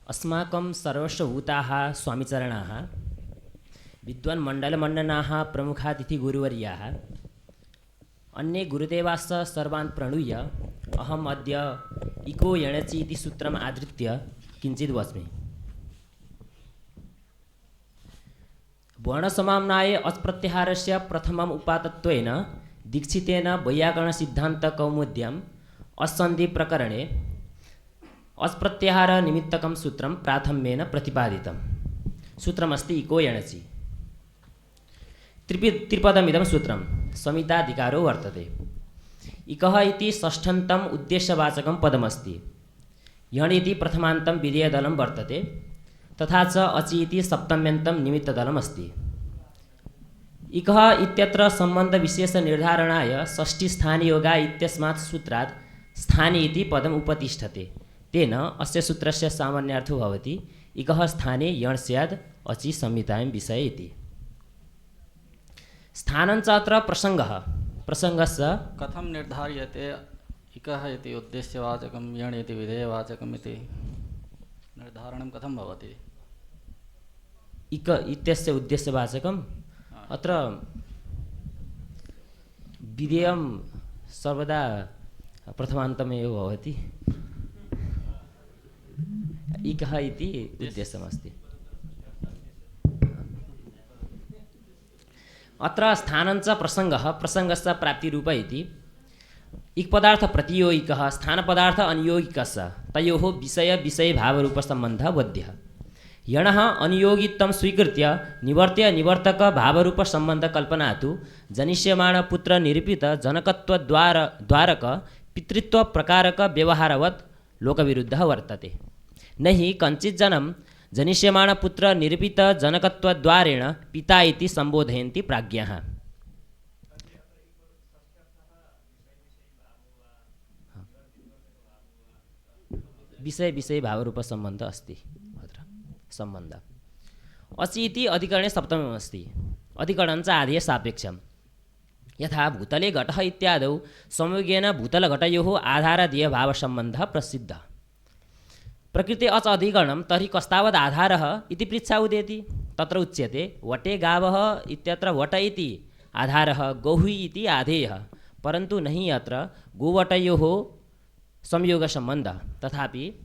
अस्माकं सर्वस्वभूताः स्वामिचरणाः विद्वान्मण्डलमण्डनाः प्रमुखातिथिगुरुवर्याः अन्ये गुरुदेवाश्च सर्वान् प्रणुय अहम् अद्य इको यणचि इति सूत्रम् आधृत्य किञ्चित् वच्मि। वर्णसमाम्नाये अच्प्रत्याहारस्य प्रथमम् उपात्तत्वेन दीक्षितेन वैयाकरणसिद्धान्तकौमुद्याम् अस्सन्धिप्रकरणे अच्प्रत्याहार निमित्तकं सूत्रं प्राथम्येन प्रतिपादितं। सूत्रमस्ति इको यणचि। त्रिपदमिदं सूत्रं समिताधिकारो वर्तते। इकः इति षष्ठन्तम् उद्देश्यवाचकं पदमस्ति। यण् इति प्रथमान्तं विधेयदलं वर्तते तथा च अचि इति सप्तम्यन्तं निमित्तदलम् अस्ति। इकः इत्यत्र सम्बन्धविशेषनिर्धारणाय षष्ठीस्थानियोगा इत्यस्मात् सूत्रात् स्थाने इति पदम् उपतिष्ठते। तेन अस्य सूत्रस्य सामान्यार्थो भवति इकः स्थाने यण् स्यात् अचि संहितायां विषये इति। स्थानञ्च अत्र प्रसङ्गस्य कथं निर्धार्यते इकः इति उद्देश्यवाचकं यण् इति विधेयवाचकम् इति निर्धारणं कथं भवति? इक इत्यस्य उद्देश्यवाचकम् अत्र विधेयं सर्वदा प्रथमान्तमेव भवति। इकः इति उद्देश्यमस्ति। अत्र स्थानञ्च प्रसङ्गस्य प्राप्तिरूप इति। इक्पदार्थ प्रतियोगिकः स्थानपदार्थ अनियोगिकस्य तयोः विषय-विषयभावरूपसम्बन्धः बोध्यः। यणः अनियोगित्वं स्वीकृत्य निवर्त्य निवर्तक भावरूपसम्बन्धकल्पना तु जनिष्यमाणपुत्रनिरूपितजनकत्वद्वारक पितृत्वप्रकारक व्यवहारवत् लोकविरुद्धः वर्तते। न हि कञ्चिज्जनं जनिष्यमाणपुत्रनिरूपितजनकत्वद्वारेण पिता इति सम्बोधयन्ति प्राज्ञः। विषय-विषयभावरूपसम्बन्ध अस्ति अत्र सम्बन्धः। अचि इति अधिकरणे सप्तममस्ति। अधिकरणञ्च आदेः सापेक्षम्। यथा भूतले घटः इत्यादौ संयोगेन भूतलघटयोः आधारदेयभावसम्बन्धः प्रसिद्धः। प्रकृते अच अधिकरणं तर्हि कस्तावद् आधारः इति पृच्छा उदेति। तत्र उच्यते वटे गावः इत्यत्र वट इति आधारः गौः इति आधेयः परन्तु न हि अत्र गोवटयोः संयोगसम्बन्धः। तथापि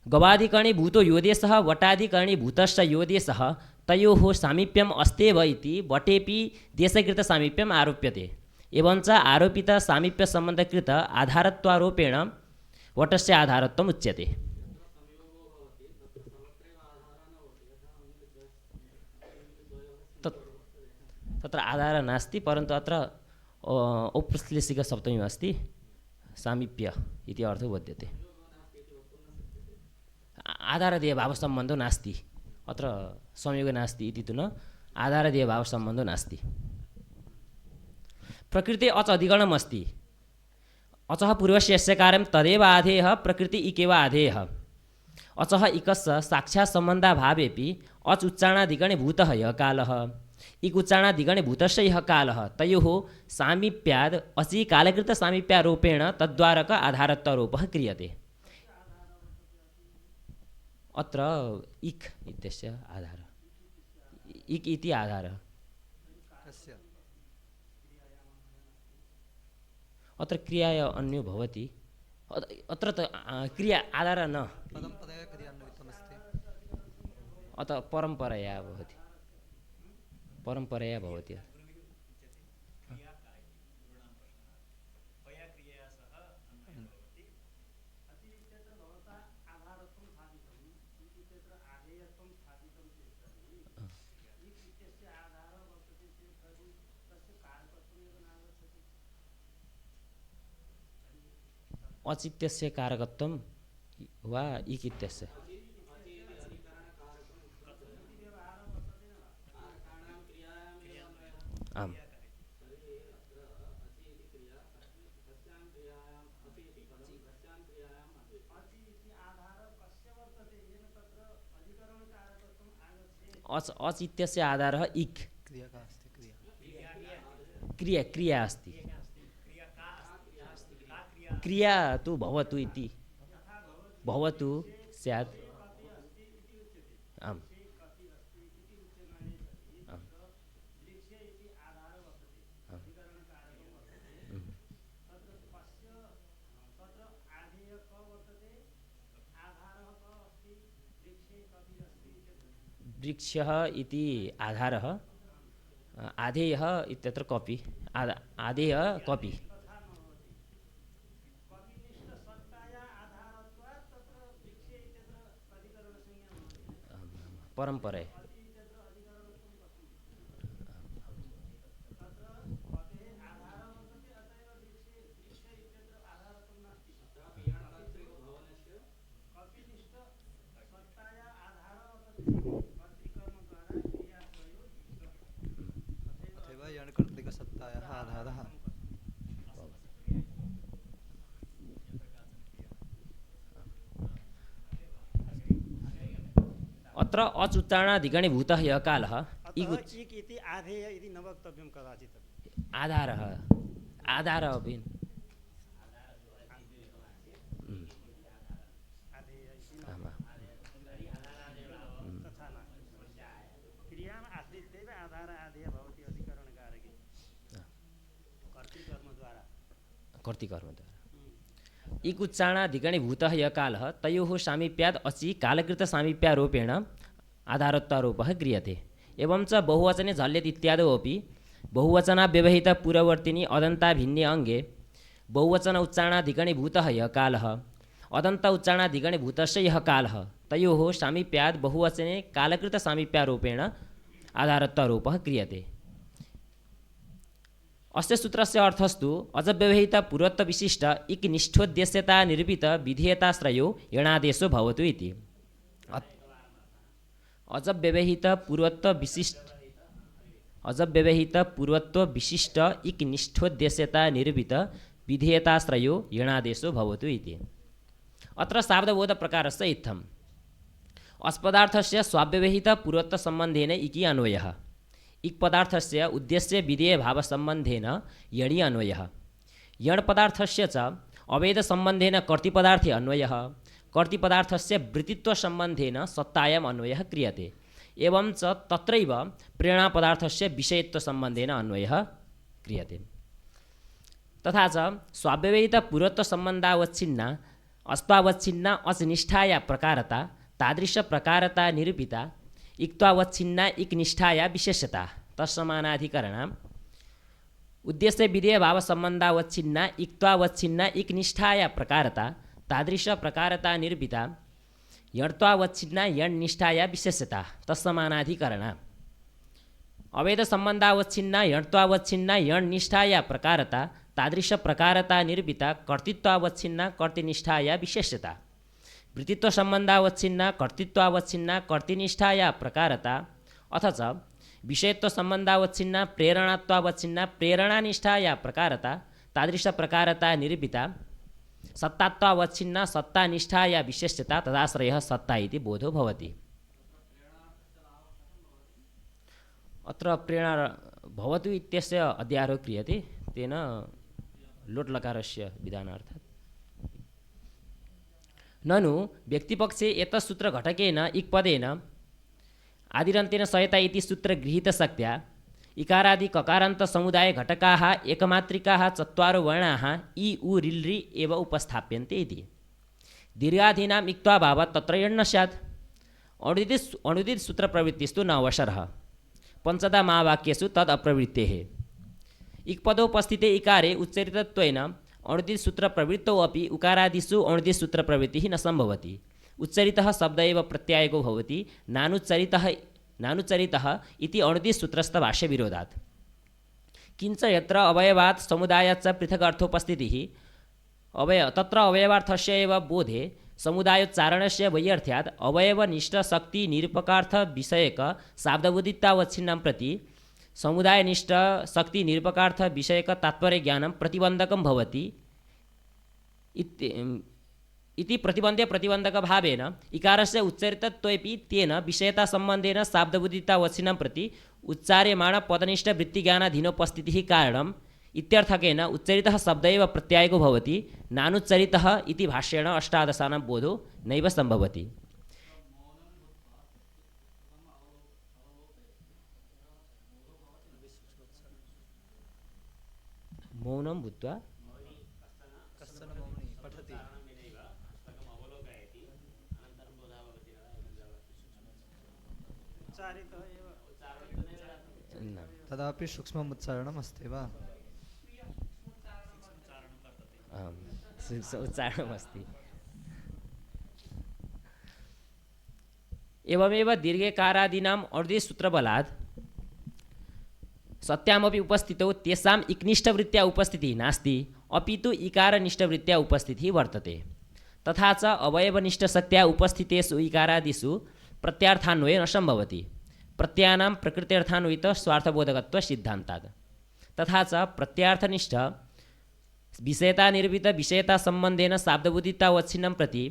गवाधिकरणे भूतो योदेशः वटाधिकरणे भूतस्य योदेशः तयोः सामीप्यम् अस्त्येव इति वटेपि देशकृतसामीप्यम् आरोप्यते। एवञ्च आरोपितसामीप्यसम्बन्धकृत आधारत्वारोपेण वटस्य आधारत्वम् उच्यते। तत्र आधारः नास्ति परन्तु अत्र औपश्लेषिकसप्तमी अस्ति सामीप्य इति अर्थो बोध्यते। आधारदेयभावसम्बन्धो नास्ति अत्र संयोग नास्ति इति तु न आधारदेयभावसम्बन्धो नास्ति। प्रकृते अच अधिकरणम् अस्ति। अचः पूर्वस्य यस्य कार्यं तदेव आधेयः प्रकृति इकेव आधेयः। अचः इकस्य साक्षात् सम्बन्धाभावेपि अच उच्चारणाधिकरणे भूतः यः कालः इक उच्चारणाधिकरणे भूतस्य यः कालः तयोः सामीप्याद् अचि कालकृतसामीप्यारोपेण तद्वारक आधारत्वारोपः क्रियते। अत्र इक् इत्यस्य आधारः इक् इति आधारः। अत्र क्रियाया अन्यो भवति। अत्र क्रिया आधारः न अतः परम्परया भवति। परम्परया भवति। अचित्यस्य कारकत्वं वा इक् इत्यस्य आम्। अच इत्यस्य आधारः इक् क्रिया अस्ति। क्रिया तु भवतु इति भवतु स्यात् आम् आम् वृक्षः इति आधारः आधेयः इत्यत्र कपि आधेयः कपि परम्परे अथवा यणकर्तृकसत्तायाः आधारः अत्र अच उच्चारणाधिगणीभूतः यः कालः अतः इक् इति आधेय इति न वक्तव्यं कदाचित् आधारः आधारः अपि आधेय इति न आम् तथा न क्रियाम् आश्रित्यैव आधार आधेय भवति अधिकरणकारके कर्तृकर्मद्वारा कर्तृकर्मद्वारा इक् उच्चारणाधिगणीभूतः यः कालः तयोः सामीप्याद् अचि कालकृतसामीप्यारोपेण आधारत्वारोपः क्रियते एवं च बहुवचने झल्यत् इत्यादौ अपि बहुवचनाव्यवहितपूर्ववर्तिनि अदन्ताभिन्ने अङ्गे बहुवचन उच्चारणाधिगणीभूतः यः कालः अदन्त उच्चारणाधिगणीभूतस्य यः कालः तयोः सामीप्याद् बहुवचने कालकृतसामीप्यारोपेण आधारत्वारोपः क्रियते अस्य सूत्रस्य अर्थस्तु अजव्यवहित पूर्वत्वविशिष्ट इक् निष्ठोद्देश्यता निरूपित विधेयताश्रयो यणादेशो भवतु इति अजव्यवहित पूर्वत्वविशिष्ट इक् निष्ठोद्देश्यता निरूपित विधेयताश्रयो यणादेशो भवतु इति अत्र शाब्दबोधप्रकारस्य इत्थम् अस्पदार्थस्य स्वाव्यवहित पूर्वत्वसम्बन्धेन इकि अन्वयः इक् पदार्थस्य उद्देश्य विधेयभावसम्बन्धेन यणि अन्वयः यण् पदार्थस्य च अवेदसम्बन्धेन कर्तृपदार्थे अन्वयः कर्तृपदार्थस्य वृत्तित्वसम्बन्धेन सत्तायाम् अन्वयः क्रियते एवं च तत्रैव प्रेरणापदार्थस्य विषयत्वसम्बन्धेन अन्वयः क्रियते तथा च स्वाव्यवहितपूर्वत्वसम्बन्धावच्छिन्ना अस्त्वावच्छिन्ना अचनिष्ठाया प्रकारता तादृशप्रकारता निरूपिता इक्त्वावच्छिन्ना इक् निष्ठाया विशेषता तत्समानाधिकरणाम् उद्देश्य विधेय भावसम्बन्धावच्छिन्ना इक्त्वावच्छिन्ना इक् निष्ठाया प्रकारता तादृशप्रकारता निरूपिता यण्त्वावच्छिन्ना यण् निष्ठाया विशेषता तत्समानाधिकरणाम् अवेदसम्बन्धावच्छिन्ना यण्त्वावच्छिन्ना यण् निष्ठाया प्रकारता तादृशप्रकारता निरूपिता कर्तृत्वावच्छिन्ना कर्तृनिष्ठाया विशेषता वृत्तित्वसम्बन्धावच्छिन्ना कर्तृत्वावच्छिन्ना कर्तृनिष्ठाया प्रकारता अथ च विषयत्वसम्बन्धावच्छिन्ना प्रेरणात्वावच्छिन्ना प्रेरणानिष्ठाया प्रकारता तादृशप्रकारता निरूपिता सत्तात्वावच्छिन्ना सत्तानिष्ठाया विशेष्यता तदाश्रयः सत्ता इति बोधो भवति अत्र प्रेरणा भवतु इत्यस्य अध्यारोह क्रियते तेन लोट्लकारस्य विधानार्थात् ननु व्यक्तिपक्षे एतत् सूत्रघटकेन इक्पदेन आदिरन्तेन सयता इति सूत्रगृहीतशक्त्या इकारादि ककारान्तसमुदाय घटकाः एकमात्रिकाः चत्वारो वर्णाः इ उ रिल् रि एव उपस्थाप्यन्ते इति दीर्घादीनाम् इक्त्वाभावात् तत्र यण् न स्यात् अणुदित् सूत्रप्रवृत्तिस्तु न अवसरः पञ्चधा महावाक्येषु तद् अप्रवृत्तेः इक्पदोपस्थिते इकारे उच्चरितत्वेन अणुदित् सूत्रप्रवृत्तौ अपि उकारादिषु अणुदित् सूत्रप्रवृत्तिः न सम्भवति उच्चरितः शब्द एव प्रत्यायको भवति नानुच्चरितः इति अणुदित् सूत्रस्थभाष्यविरोधात् किञ्च यत्र अवयवात् समुदायाच्च पृथक् अर्थोपस्थितिः तत्र अवयवार्थस्य एव बोधे समुदायोच्चारणस्य वैयर्थ्यात् अवयवनिष्ठशक्तिनिरूपकार्थविषयक शाब्दबोधितावच्छिन्नं प्रति समुदायनिष्ठशक्तिनिरूपकार्थविषयक तात्पर्यज्ञानं प्रतिबन्धकं भवति इति प्रतिबन्धकभावेन इकारस्य उच्चरितत्वेपि तेन विषयतासम्बन्धेन शाब्दबोधितावच्छिन्नं प्रति उच्चार्यमाणपदनिष्ठवृत्तिज्ञानाधीनोपस्थितिः कारणम् इत्यर्थकेन उच्चरितः शब्द एव प्रत्यायको भवति नानुच्चरितः इति भाष्येण अष्टादशानां बोधो नैव सम्भवति मौनं भूत्वा कश्चन मौनी पठति उच्चारितः एव न। तदापि सूक्ष्मम् उच्चारणम् अस्ति वा आम्, उच्चारणमस्ति। एवमेव दीर्घकारादीनाम् अर्धसूत्रबलात् सत्यामपि उपस्थितौ तेषाम् इक्निष्ठवृत्त्या उपस्थितिः नास्ति, अपि तु इकारनिष्ठवृत्त्या उपस्थितिः वर्तते। तथा च अवयवनिष्ठसत्या उपस्थितेषु इकारादिषु प्रत्यार्थान्वये न सम्भवति, प्रत्ययानां प्रकृत्यर्थान्वयित स्वार्थबोधकत्व सिद्धान्तात्। तथा च प्रत्यार्थनिष्ठ विषयतानिर्मित विषयता सम्बन्धेन शाब्दबुद्धितावच्छिन्नं प्रति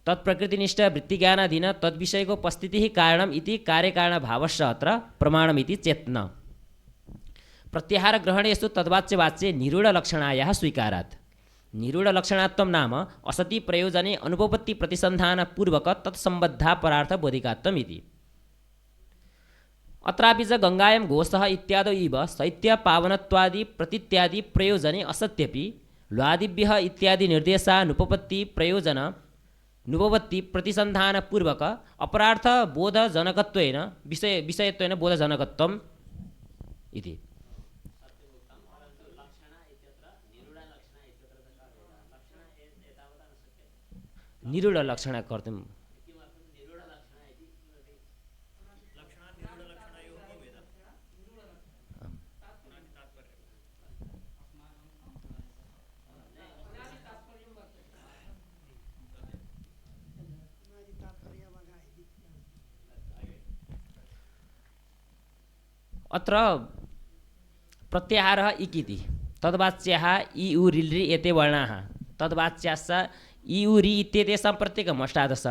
तत्प्रकृतिनिष्ठ वृत्तिज्ञानाधीन तद्विषयकोपस्थितिः कारणम् इति कार्यकारणभावस्य अत्र प्रमाणमिति चेत् न। प्रत्याहारग्रहणेषु तद्वाच्यवाच्ये निरूढलक्षणायाः स्वीकारात्। निरूढलक्षणात्वं नाम असति प्रयोजने अनुपपत्तिप्रतिसन्धानपूर्वक तत्सम्बद्धापरार्थबोधिकात्वम् इति। अत्रापि च गङ्गायां घोषः इत्यादौ इव शैत्यपावनत्वादि प्रतीत्यादि प्रयोजने असत्यपि ल्वादिभ्यः इत्यादि निर्देशानुपपत्तिप्रयोजन नुपपत्तिप्रतिसन्धानपूर्वक अपरार्थबोधजनकत्वेन विषयत्वेन बोधजनकत्वम् इति। निरूढलक्षण कर्तुं अत्र प्रत्याहारः इकिति तद्वाच्याः इ उ रिल् रि एते वर्णाः तद्वाच्याश्च इ उ रि इत्येतेषां प्रत्येकम् अष्टादश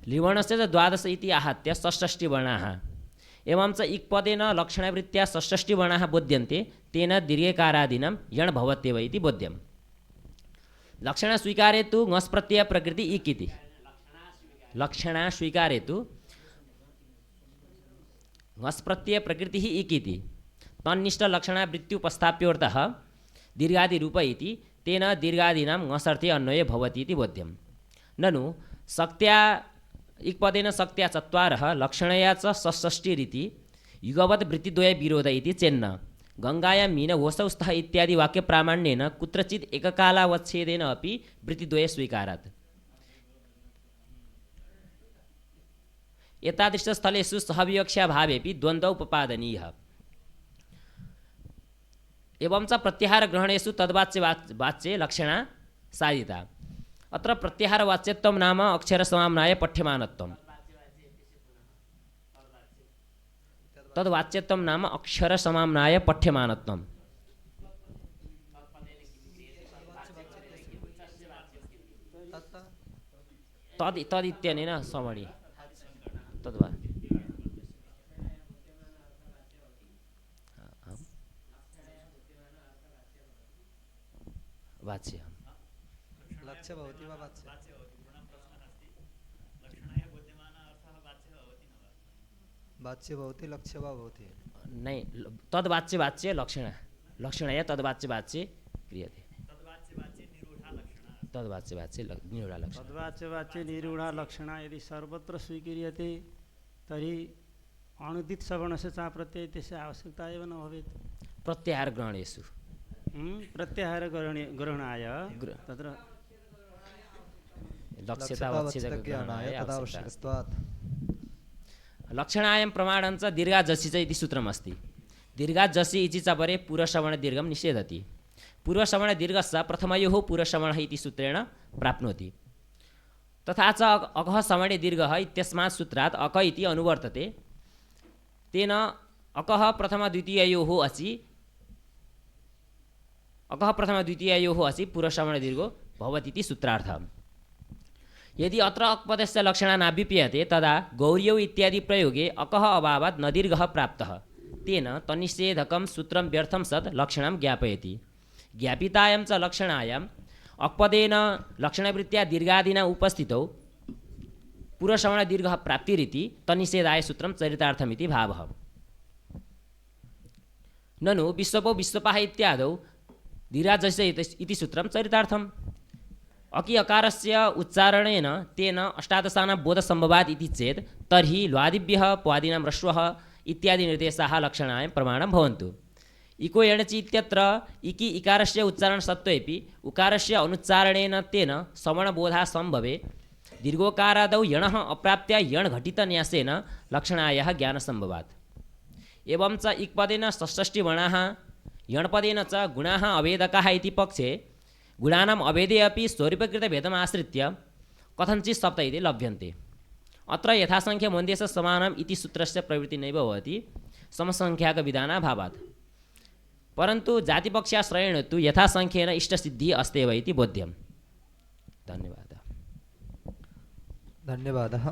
लिवर्णस्य च द्वादश इति आहत्य षष्टिवर्णाः एवं च इक्पदेन लक्षणवृत्त्या षष्टिवर्णाः बोध्यन्ते तेन दीर्घकारादीनं यण् भवत्येव इति बोध्यम्। लक्षणस्वीकारे तु ङस् प्रत्यय प्रकृति इक् इति लक्षणस्वीकारे तु ङस् प्रत्यय प्रकृतिः इक् इति तन्निष्ठलक्षणावृत्त्युपस्थाप्योऽर्थः दीर्घादिरूप इति तेन दीर्घादीनां ङसर्थे अन्वये भवति इति बोध्यम्। ननु शक्त्या इक्पदेन शक्त्या चत्वारः लक्षणया च षष्टिरिति युगवत् वृत्तिद्वय विरोध इति चेन्न गङ्गायां मीनघोषौ स्तः इत्यादि वाक्यप्रामाण्येन कुत्रचित् एककालावच्छेदेन अपि वृत्तिद्वय स्वीकारात्। एतादृशस्थलेषु सहविवक्षाभावेपि द्वन्द्वौ उपपादनीयः। एवं च प्रत्याहारग्रहणेषु तद्वाच्ये लक्षणा साधिता। अत्र प्रत्याहारवाच्यत्वं नाम अक्षरसमाम्नाय पठ्यमानत्वम् तद्वाच्यत्वं नाम अक्षरसमाम्नाय पठ्यमानत्वम् तदित्यनेन समणि तद्वा वाच्य लक्ष्य भवति वा वाच्य वाच्य भवति लक्ष्य वा भवति नहीं तद्वाच्य लक्षणया तद्वाच्य क्रियते तद्वाच्य निरूढा लक्षण तद्वाच्य निरूढा लक्षणा यदि सर्वत्र स्वीक्रियते तर्हि अनुदित श्रवणस्य चा प्रत्यय तस्य आवश्यकता एव न भवेत्। प्रत्याहार ग्रहणेषु प्रत्याहार ग्रहणाय तत्र लक्षणायं प्रमाणञ्च दीर्घाजसि च इति सूत्रमस्ति। दीर्घाजसि इति च परे पूर्वश्रवणदीर्घं निषेधति। पूर्वश्रवणदीर्घस्य प्रथमयोः पूर्वश्रवणः इति सूत्रेण प्राप्नोति। तथा च अकः श्रवणे दीर्घः इत्यस्मात् सूत्रात् अक इति अनुवर्तते। तेन अकः प्रथमद्वितीययोः असि पूर्वश्रवणदीर्घो भवति इति सूत्रार्थः। यदि अत्र अक्पदस्य लक्षणा नाभ्युप्यते तदा गौर्यौ इत्यादि प्रयोगे अकः अभावात् न दीर्घः प्राप्तः तेन तन्निषेधकं सूत्रं व्यर्थं सत् लक्षणं ज्ञापयति। ज्ञापितायां च लक्षणायाम् अक्पदेन लक्षणवृत्त्या दीर्घादिना उपस्थितौ पूर्वश्रवणदीर्घः प्राप्तिरिति तन्निषेधाय सूत्रं चरितार्थमिति भावः। ननु विश्वपो विश्वपाः इत्यादौ धीराजस्य इति सूत्रं चरितार्थम् अकि अकारस्य उच्चारणेन तेन अष्टादशानां बोधसम्भवात् इति चेत् तर्हि ल्वादिभ्यः प्वादीनां ह्रस्वः इत्यादि निर्देशाः लक्षणाय प्रमाणं भवन्तु। इको एणचि इत्यत्र इकि इकारस्य उच्चारणसत्त्वेपि उकारस्य अनुच्चारणेन तेन श्रवणबोधः सम्भवे दीर्घोकारादौ यणः अप्राप्त्या यणघटितन्यासेन लक्षणायाः ज्ञानसम्भवात्। एवं च इक्पदेन षष्ठिवर्णाः यणपदेन च गुणाः अवेदकाः इति पक्षे गुणानाम् अवेदे अपि स्वरूपकृतभेदमाश्रित्य कथञ्चित् सप्त इति लभ्यन्ते। अत्र यथासङ्ख्यमन्देश समानम् इति सूत्रस्य प्रवृत्ति नैव भवति समसङ्ख्याकविधानाभावात्, परन्तु जातिपक्षाश्रयेण तु यथासङ्ख्येन इष्टसिद्धिः अस्त्येव इति बोध्यम्। धन्यवादः। धन्यवादः।